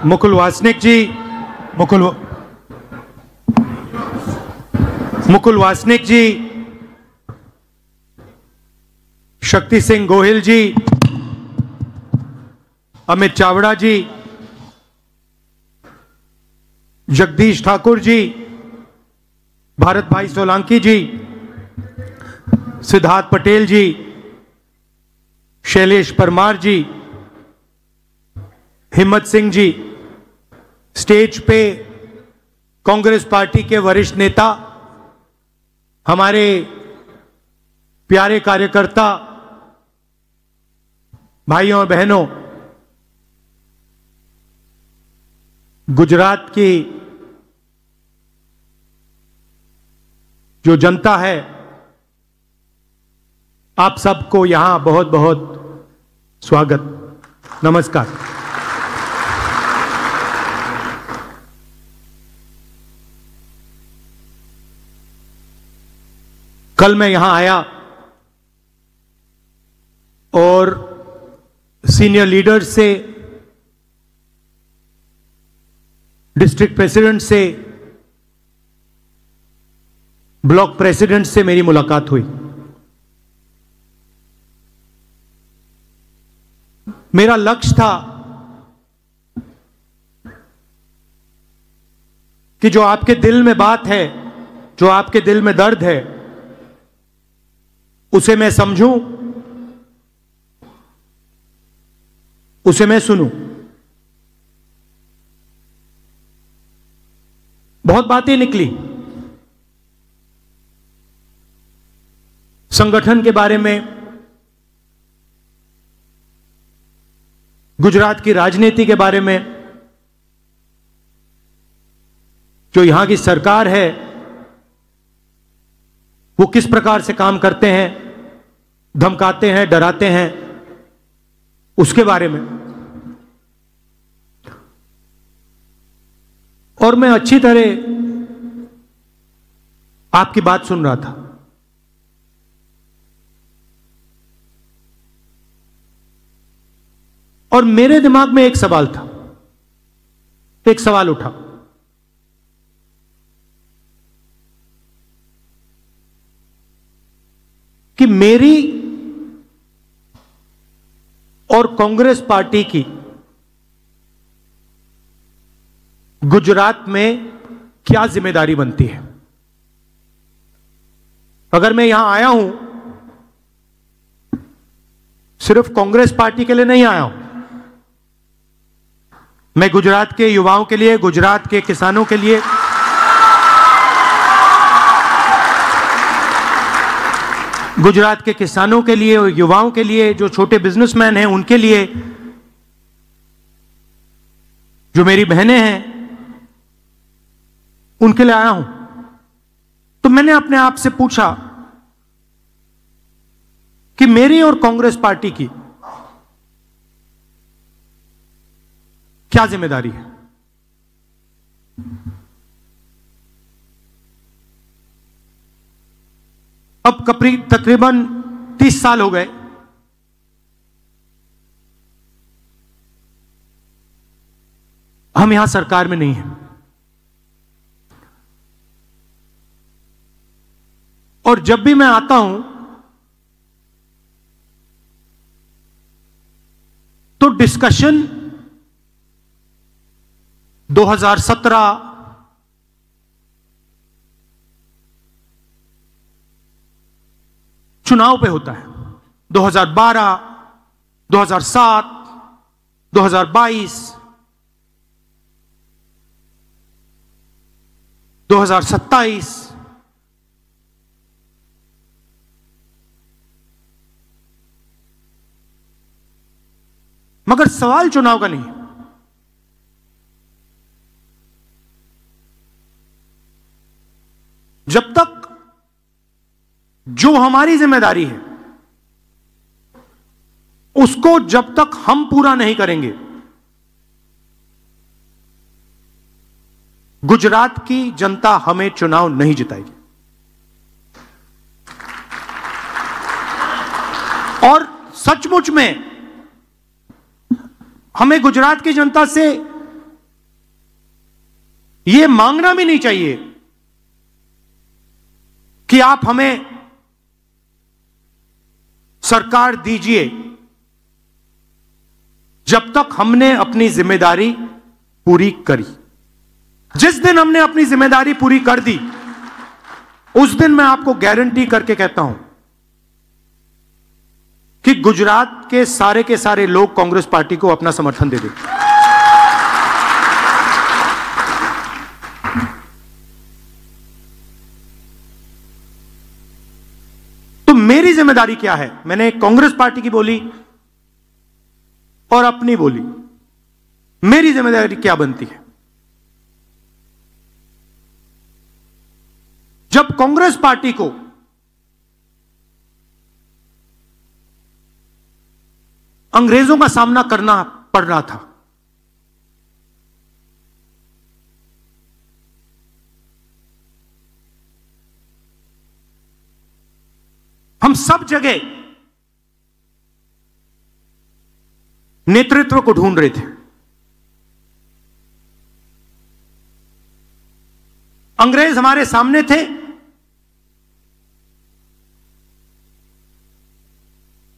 मुकुल वासनिक जी, मुकुल वासनिक जी, शक्ति सिंह गोहिल जी, अमित चावड़ा जी, जगदीश ठाकुर जी, भारत भाई सोलंकी जी, सिद्धार्थ पटेल जी, शैलेश परमार जी, हिम्मत सिंह जी, स्टेज पे कांग्रेस पार्टी के वरिष्ठ नेता, हमारे प्यारे कार्यकर्ता भाइयों और बहनों, गुजरात की जो जनता है, आप सबको यहां बहुत बहुत स्वागत, नमस्कार। कल मैं यहां आया और सीनियर लीडर से, डिस्ट्रिक्ट प्रेसिडेंट से, ब्लॉक प्रेसिडेंट से मेरी मुलाकात हुई। मेरा लक्ष्य था कि जो आपके दिल में बात है, जो आपके दिल में दर्द है, उसे मैं समझूं, उसे मैं सुनूं। बहुत बातें निकली संगठन के बारे में, गुजरात की राजनीति के बारे में, जो यहां की सरकार है वो किस प्रकार से काम करते हैं, धमकाते हैं, डराते हैं, उसके बारे में। और मैं अच्छी तरह आपकी बात सुन रहा था। और मेरे दिमाग में एक सवाल था, एक सवाल उठा कि मेरी और कांग्रेस पार्टी की गुजरात में क्या जिम्मेदारी बनती है। अगर मैं यहां आया हूं, सिर्फ कांग्रेस पार्टी के लिए नहीं आया हूं, मैं गुजरात के युवाओं के लिए, गुजरात के किसानों के लिए, गुजरात के किसानों के लिए, युवाओं के लिए, जो छोटे बिजनेसमैन हैं उनके लिए, जो मेरी बहनें हैं उनके लिए आया हूं। तो मैंने अपने आप से पूछा कि मेरी और कांग्रेस पार्टी की क्या जिम्मेदारी है। अब तकरीबन 30 साल हो गए हम यहां सरकार में नहीं हैं, और जब भी मैं आता हूं तो डिस्कशन 2017 चुनाव पे होता है, 2012, 2007, 2022, 2027, मगर सवाल चुनाव का नहीं। जब तक जो हमारी जिम्मेदारी है उसको जब तक हम पूरा नहीं करेंगे, गुजरात की जनता हमें चुनाव नहीं जिताएगी। और सचमुच में हमें गुजरात की जनता से यह मांगना भी नहीं चाहिए कि आप हमें सरकार दीजिए जब तक हमने अपनी जिम्मेदारी पूरी करी। जिस दिन हमने अपनी जिम्मेदारी पूरी कर दी, उस दिन मैं आपको गारंटी करके कहता हूं कि गुजरात के सारे लोग कांग्रेस पार्टी को अपना समर्थन दे देंगे। तो मेरी जिम्मेदारी क्या है? मैंने कांग्रेस पार्टी की बोली और अपनी बोली। मेरी जिम्मेदारी क्या बनती है? जब कांग्रेस पार्टी को अंग्रेजों का सामना करना पड़ रहा था, हम सब जगह नेतृत्व को ढूंढ रहे थे। अंग्रेज हमारे सामने थे,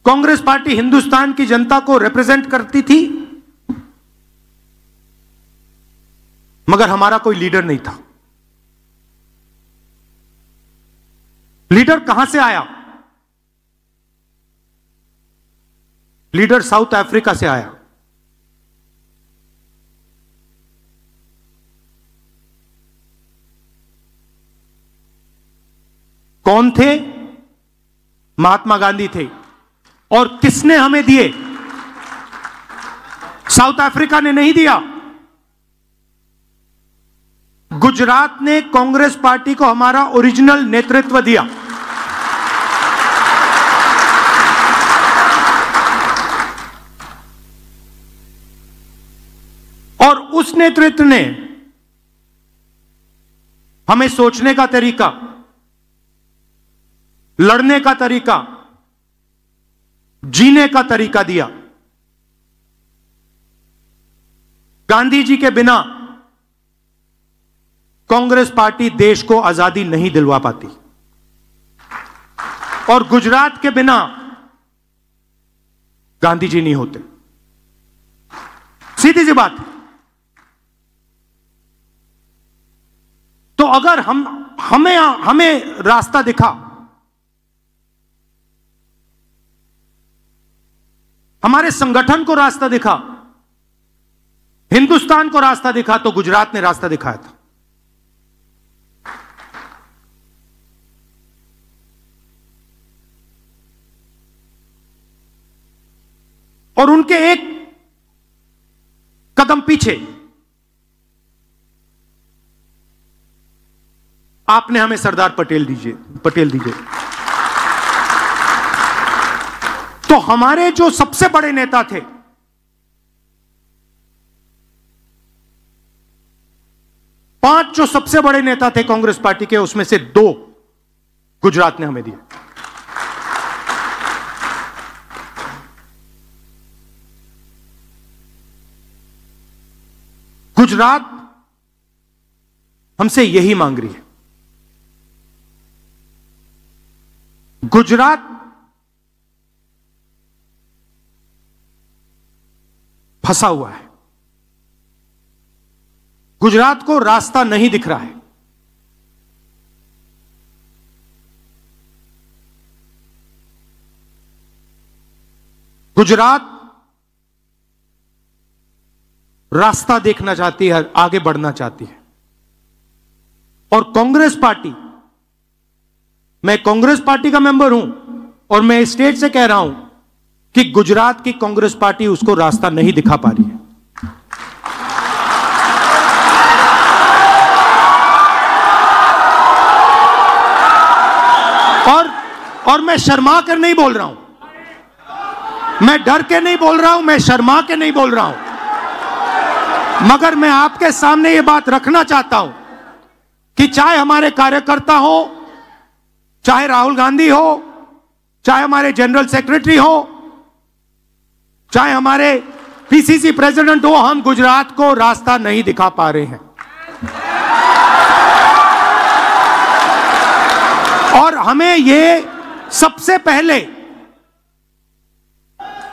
कांग्रेस पार्टी हिंदुस्तान की जनता को रिप्रेजेंट करती थी, मगर हमारा कोई लीडर नहीं था। लीडर कहां से आया? लीडर साउथ अफ्रीका से आया। कौन थे? महात्मा गांधी थे। और किसने हमें दिए? साउथ अफ्रीका ने नहीं दिया। गुजरात ने कांग्रेस पार्टी को हमारा ओरिजिनल नेतृत्व दिया। और उस नेतृत्व ने हमें सोचने का तरीका, लड़ने का तरीका, जीने का तरीका दिया। गांधी जी के बिना कांग्रेस पार्टी देश को आजादी नहीं दिलवा पाती, और गुजरात के बिना गांधी जी नहीं होते। सीधी सी बात। तो अगर हमें रास्ता दिखा, हमारे संगठन को रास्ता दिखा, हिंदुस्तान को रास्ता दिखा, तो गुजरात ने रास्ता दिखाया था। और उनके एक कदम पीछे आपने हमें सरदार पटेल दीजिए। तो हमारे जो सबसे बड़े नेता थे, पांच जो सबसे बड़े नेता थे कांग्रेस पार्टी के, उसमें से 2 गुजरात ने हमें दिए। गुजरात हमसे यही मांग रही है। गुजरात फंसा हुआ है। गुजरात को रास्ता नहीं दिख रहा है। गुजरात रास्ता देखना चाहती है, आगे बढ़ना चाहती है। और कांग्रेस पार्टी, मैं कांग्रेस पार्टी का मेंबर हूं और मैं स्टेट से कह रहा हूं कि गुजरात की कांग्रेस पार्टी उसको रास्ता नहीं दिखा पा रही है। और मैं शर्मा कर नहीं बोल रहा हूं, मैं डर के नहीं बोल रहा हूं, मैं शर्मा के नहीं बोल रहा हूं, मगर मैं आपके सामने यह बात रखना चाहता हूं कि चाहे हमारे कार्यकर्ता हो, चाहे राहुल गांधी हो, चाहे हमारे जनरल सेक्रेटरी हो, चाहे हमारे पीसीसी प्रेसिडेंट हो, हम गुजरात को रास्ता नहीं दिखा पा रहे हैं। और हमें ये सबसे पहले,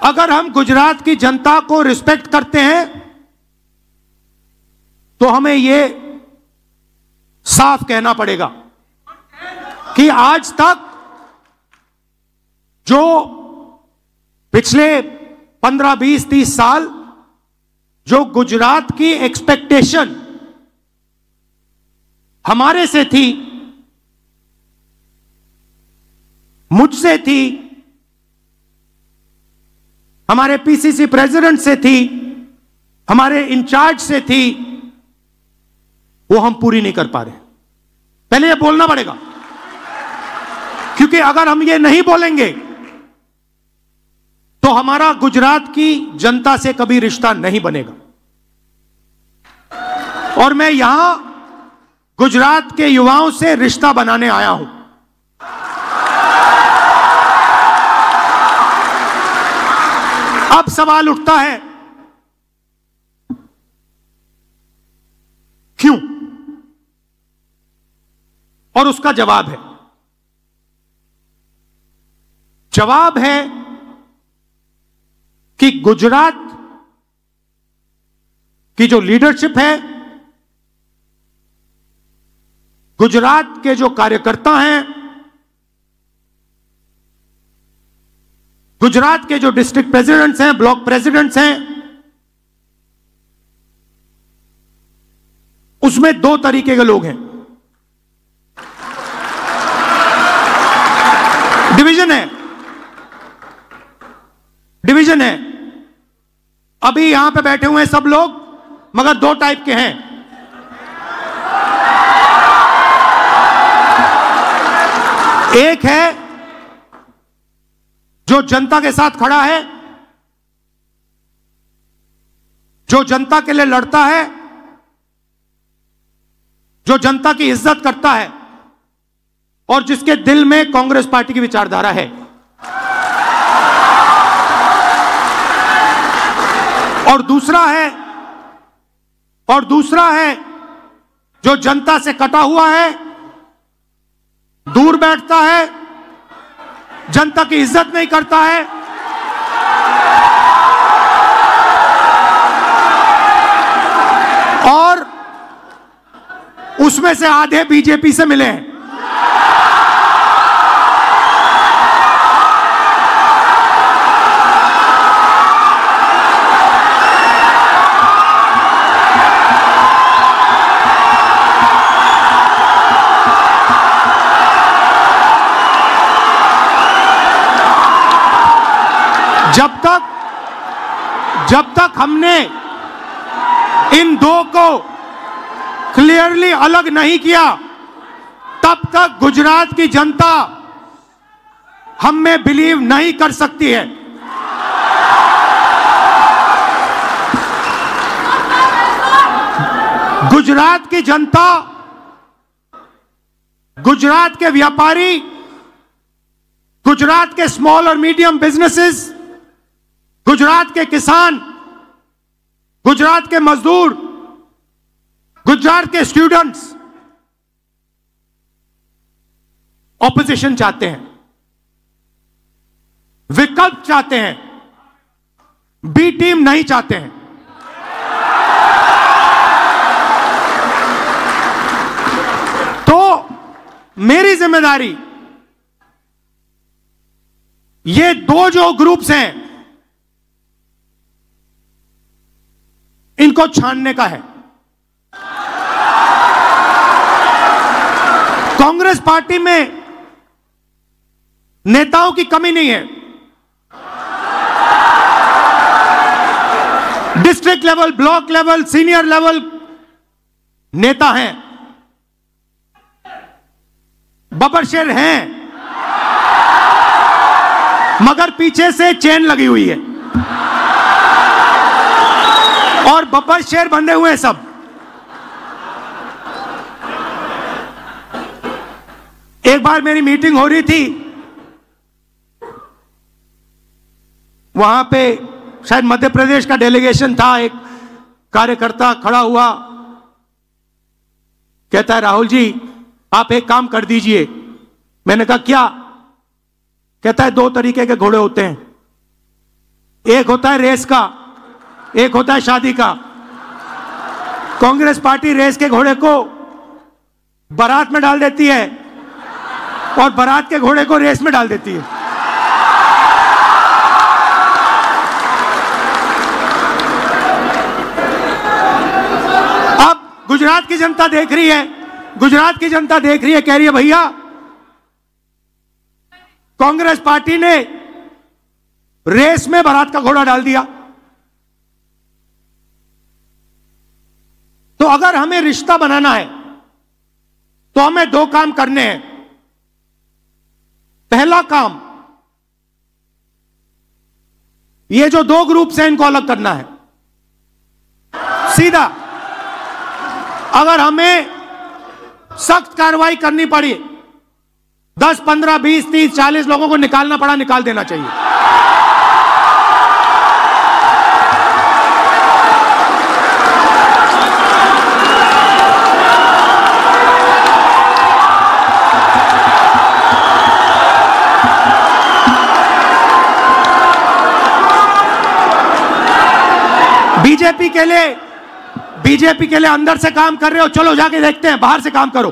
अगर हम गुजरात की जनता को रिस्पेक्ट करते हैं तो हमें ये साफ कहना पड़ेगा कि आज तक जो पिछले 15, 20, 30 साल जो गुजरात की एक्सपेक्टेशन हमारे से थी, मुझसे थी, हमारे पीसीसी प्रेसिडेंट से थी, हमारे इंचार्ज से थी, वो हम पूरी नहीं कर पा रहे। पहले ये बोलना पड़ेगा, क्योंकि अगर हम ये नहीं बोलेंगे तो हमारा गुजरात की जनता से कभी रिश्ता नहीं बनेगा। और मैं यहां गुजरात के युवाओं से रिश्ता बनाने आया हूं। अब सवाल उठता है, क्यों? और उसका जवाब है, जवाब है कि गुजरात की जो लीडरशिप है, गुजरात के जो कार्यकर्ता हैं, गुजरात के जो डिस्ट्रिक्ट प्रेसिडेंट्स हैं, ब्लॉक प्रेसिडेंट्स हैं, उसमें दो तरीके के लोग हैं। डिवीजन है। अभी यहां पे बैठे हुए हैं सब लोग, मगर दो टाइप के हैं। एक है जो जनता के साथ खड़ा है, जो जनता के लिए लड़ता है, जो जनता की इज्जत करता है और जिसके दिल में कांग्रेस पार्टी की विचारधारा है। और दूसरा है जो जनता से कटा हुआ है, दूर बैठता है, जनता की इज्जत नहीं करता है, और उसमें से आधे बीजेपी से मिले हैं। जब तक हमने इन दो को क्लियरली अलग नहीं किया, तब तक गुजरात की जनता हम में बिलीव नहीं कर सकती है। गुजरात की जनता, गुजरात के व्यापारी, गुजरात के स्मॉल और मीडियम बिजनेसेस, गुजरात के किसान, गुजरात के मजदूर, गुजरात के स्टूडेंट्स ऑपोजिशन चाहते हैं, विकल्प चाहते हैं, बी टीम नहीं चाहते हैं। तो मेरी जिम्मेदारी ये दो जो ग्रुप्स हैं इनको छानने का है। कांग्रेस पार्टी में नेताओं की कमी नहीं है। District level, block level, senior level नेता हैं, बब्बरशेर हैं, मगर पीछे से चेन लगी हुई है और बब्बरशेर बंधे हुए हैं सब। एक बार मेरी मीटिंग हो रही थी, वहां पे शायद मध्य प्रदेश का डेलीगेशन था, एक कार्यकर्ता खड़ा हुआ, कहता है राहुल जी आप एक काम कर दीजिए। मैंने कहा क्या? कहता है 2 तरीके के घोड़े होते हैं, एक होता है रेस का, एक होता है शादी का। कांग्रेस पार्टी रेस के घोड़े को बारात में डाल देती है और बारात के घोड़े को रेस में डाल देती है। अब गुजरात की जनता देख रही है, गुजरात की जनता देख रही है, कह रही है भैया कांग्रेस पार्टी ने रेस में बारात का घोड़ा डाल दिया। तो अगर हमें रिश्ता बनाना है तो हमें 2 काम करने हैं। पहला काम, ये जो 2 ग्रुप हैं इनको अलग करना है सीधा। अगर हमें सख्त कार्रवाई करनी पड़ी, 10, 15, 20, 30, 40 लोगों को निकालना पड़ा, निकाल देना चाहिए। बीजेपी के लिए अंदर से काम कर रहे हो, चलो जाके देखते हैं, बाहर से काम करो।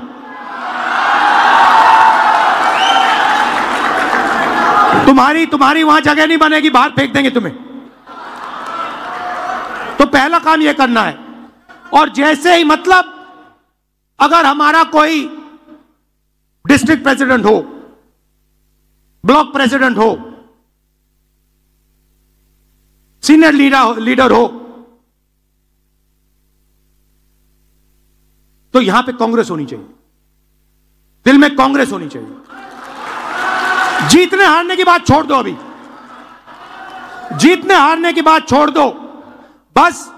तुम्हारी वहां जगह नहीं बनेगी, बाहर फेंक देंगे तुम्हें। तो पहला काम यह करना है। और जैसे ही, मतलब अगर हमारा कोई डिस्ट्रिक्ट प्रेसिडेंट हो, ब्लॉक प्रेसिडेंट हो, सीनियर लीडर हो, तो यहां पे कांग्रेस होनी चाहिए, दिल में कांग्रेस होनी चाहिए। जीतने हारने की बात छोड़ दो, अभी जीतने हारने की बात छोड़ दो। बस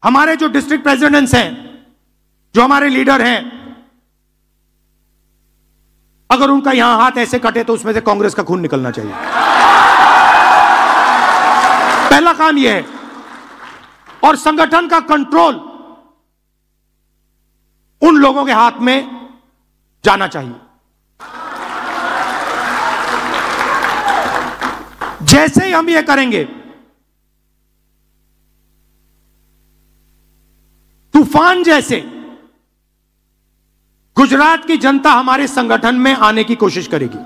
हमारे जो डिस्ट्रिक्ट प्रेसिडेंट्स हैं, जो हमारे लीडर हैं, अगर उनका यहां हाथ ऐसे कटे तो उसमें से कांग्रेस का खून निकलना चाहिए। पहला काम यह है। और संगठन का कंट्रोल उन लोगों के हाथ में जाना चाहिए। जैसे ही हम ये करेंगे, तूफान जैसे गुजरात की जनता हमारे संगठन में आने की कोशिश करेगी।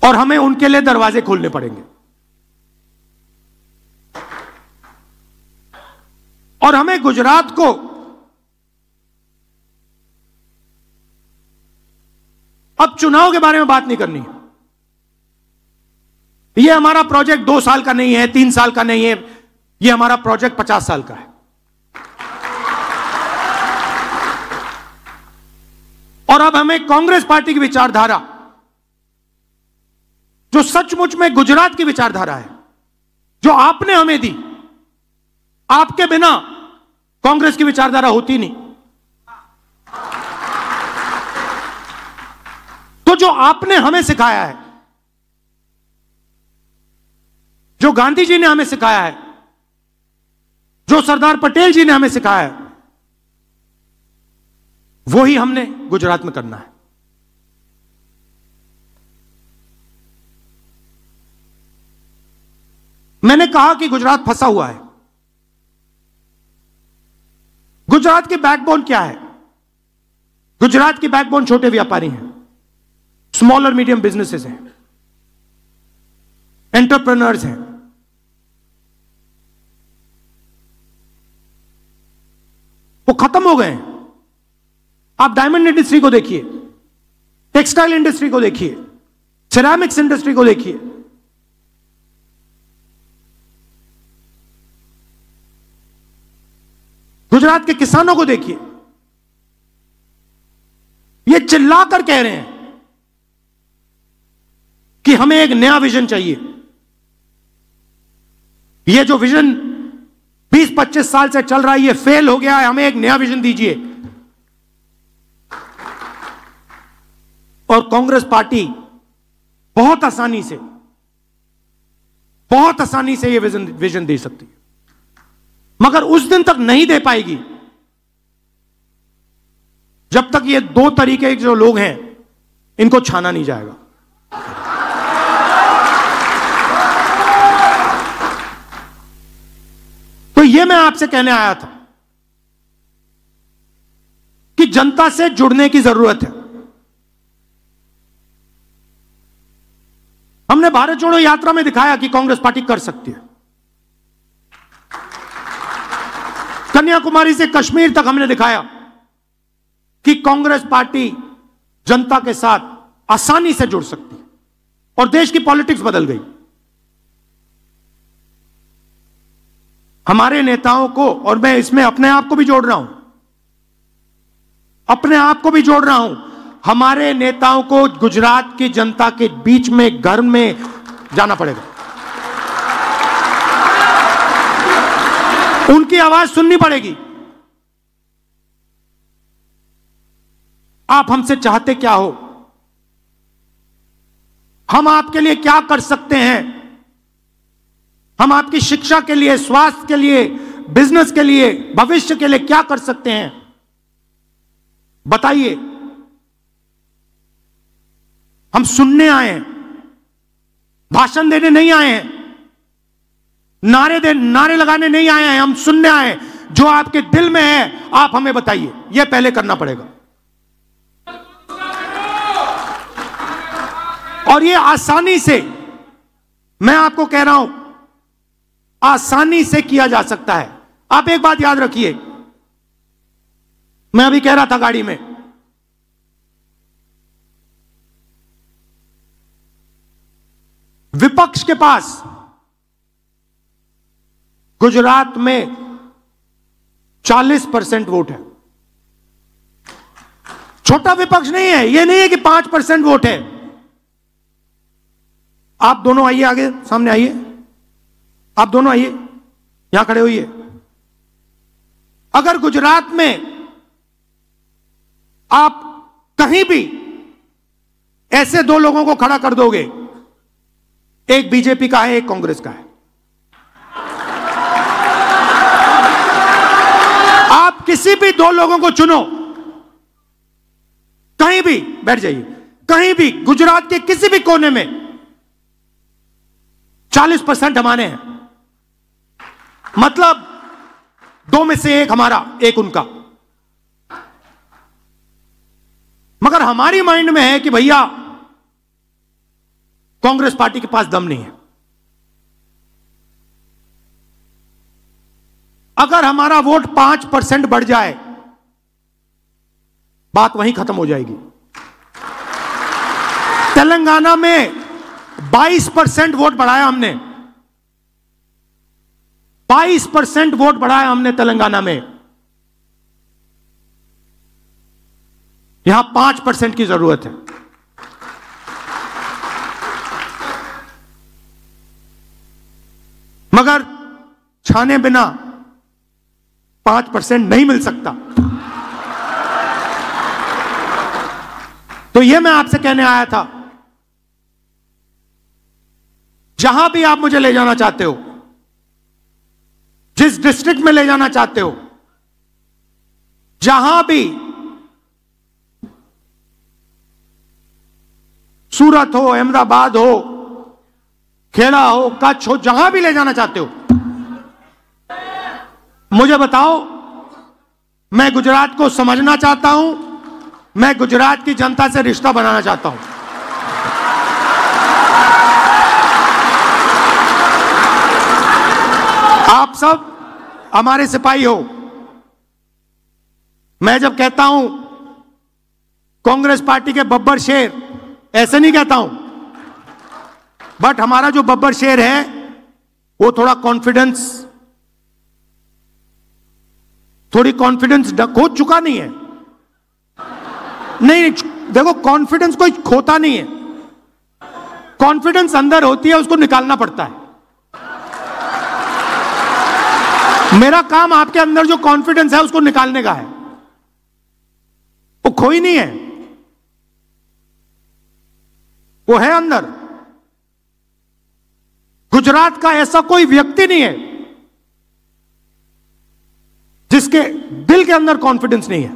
और हमें उनके लिए दरवाजे खोलने पड़ेंगे। और हमें गुजरात को अब चुनाव के बारे में बात नहीं करनी है। यह हमारा प्रोजेक्ट 2 साल का नहीं है, 3 साल का नहीं है, यह हमारा प्रोजेक्ट 50 साल का है। और अब हमें कांग्रेस पार्टी की विचारधारा, जो सचमुच में गुजरात की विचारधारा है, जो आपने हमें दी, आपके बिना कांग्रेस की विचारधारा होती नहीं। तो जो आपने हमें सिखाया है, जो गांधी जी ने हमें सिखाया है, जो सरदार पटेल जी ने हमें सिखाया है, वो ही हमने गुजरात में करना है। मैंने कहा कि गुजरात फंसा हुआ है। गुजरात की बैकबोन क्या है? गुजरात की बैकबोन छोटे व्यापारी हैं, स्मॉल और मीडियम बिजनेसेस हैं, एंटरप्रेन्योर्स हैं। वो खत्म हो गए हैं। आप डायमंड इंडस्ट्री को देखिए, टेक्सटाइल इंडस्ट्री को देखिए, सिरेमिक्स इंडस्ट्री को देखिए। गुजरात के किसानों को देखिए, ये चिल्लाकर कह रहे हैं कि हमें एक नया विजन चाहिए। ये जो विजन 20-25 साल से चल रहा है, ये फेल हो गया है, हमें एक नया विजन दीजिए। और कांग्रेस पार्टी बहुत आसानी से ये विजन दे सकती है, मगर उस दिन तक नहीं दे पाएगी जब तक ये दो तरीके के जो लोग हैं इनको छाना नहीं जाएगा। तो ये मैं आपसे कहने आया था कि जनता से जुड़ने की जरूरत है। हमने भारत जोड़ो यात्रा में दिखाया कि कांग्रेस पार्टी कर सकती है। कन्याकुमारी से कश्मीर तक हमने दिखाया कि कांग्रेस पार्टी जनता के साथ आसानी से जुड़ सकती है और देश की पॉलिटिक्स बदल गई। हमारे नेताओं को, और मैं इसमें अपने आप को भी जोड़ रहा हूं, हमारे नेताओं को गुजरात की जनता के बीच में, घर में जाना पड़ेगा, उनकी आवाज सुननी पड़ेगी। आप हमसे चाहते क्या हो, हम आपके लिए क्या कर सकते हैं, हम आपकी शिक्षा के लिए, स्वास्थ्य के लिए, बिजनेस के लिए, भविष्य के लिए क्या कर सकते हैं, बताइए। हम सुनने आए हैं, भाषण देने नहीं आए हैं, नारे लगाने नहीं आए हैं, हम सुनने आए हैं। जो आपके दिल में है आप हमें बताइए, यह पहले करना पड़ेगा। और यह आसानी से, मैं आपको कह रहा हूं, आसानी से किया जा सकता है। आप एक बात याद रखिए, मैं अभी कह रहा था गाड़ी में, विपक्ष के पास गुजरात में 40% वोट है। छोटा विपक्ष नहीं है, यह नहीं है कि 5% वोट है। आप दोनों आइए, आगे सामने आइए, आप दोनों आइए, यहां खड़े होइए। अगर गुजरात में आप कहीं भी ऐसे दो लोगों को खड़ा कर दोगे, एक बीजेपी का है, एक कांग्रेस का है, आप किसी भी दो लोगों को चुनो, कहीं भी बैठ जाइए, कहीं भी गुजरात के किसी भी कोने में 40% हमारे हैं, मतलब दो में से एक हमारा, एक उनका। मगर हमारी माइंड में है कि भैया कांग्रेस पार्टी के पास दम नहीं है। अगर हमारा वोट 5% बढ़ जाए, बात वहीं खत्म हो जाएगी। तेलंगाना में 22% वोट बढ़ाया हमने, 22% वोट बढ़ाया हमने तेलंगाना में। यहां 5% की जरूरत है। मगर छाने बिना 5% नहीं मिल सकता। तो यह मैं आपसे कहने आया था, जहां भी आप मुझे ले जाना चाहते हो, जिस डिस्ट्रिक्ट में ले जाना चाहते हो, जहां भी, सूरत हो, अहमदाबाद हो, खेड़ा हो, कच्छ हो, जहां भी ले जाना चाहते हो, मुझे बताओ। मैं गुजरात को समझना चाहता हूं, मैं गुजरात की जनता से रिश्ता बनाना चाहता हूं। आप सब हमारे सिपाही हो। मैं जब कहता हूं कांग्रेस पार्टी के बब्बर शेर, ऐसे नहीं कहता हूं, बट हमारा जो बब्बर शेर है वो थोड़ी कॉन्फिडेंस खो चुका नहीं है। नहीं, देखो, कॉन्फिडेंस कोई खोता नहीं है, कॉन्फिडेंस अंदर होती है, उसको निकालना पड़ता है। मेरा काम आपके अंदर जो कॉन्फिडेंस है उसको निकालने का है, वो खोई नहीं है, वो है अंदर। गुजरात का ऐसा कोई व्यक्ति नहीं है जिसके दिल के अंदर कॉन्फिडेंस नहीं है।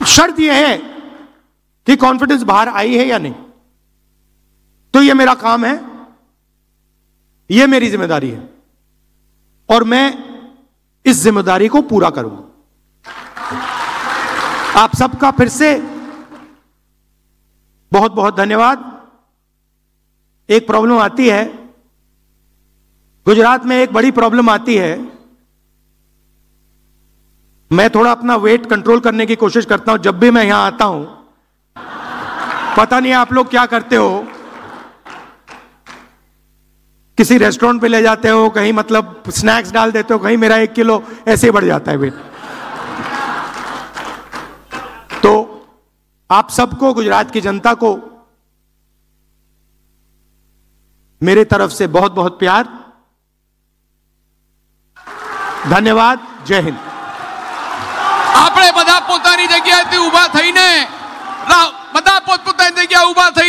शर्त यह है कि कॉन्फिडेंस बाहर आई है या नहीं। तो यह मेरा काम है, यह मेरी जिम्मेदारी है और मैं इस जिम्मेदारी को पूरा करूंगा। आप सबका फिर से बहुत बहुत धन्यवाद। एक प्रॉब्लम आती है गुजरात में, एक बड़ी प्रॉब्लम आती है। मैं थोड़ा अपना वेट कंट्रोल करने की कोशिश करता हूं जब भी मैं यहां आता हूं। पता नहीं आप लोग क्या करते हो, किसी रेस्टोरेंट पे ले जाते हो, कहीं मतलब स्नैक्स डाल देते हो, कहीं मेरा 1 किलो ऐसे ही बढ़ जाता है वेट। तो आप सबको, गुजरात की जनता को मेरे तरफ से बहुत बहुत प्यार, ધન્યવાદ। જય હિન્દ। આપણે બધા પોતાની જગ્યાએથી ઊભા થઈને બધા પોતપોતાની જગ્યાએ ઊભા થઈ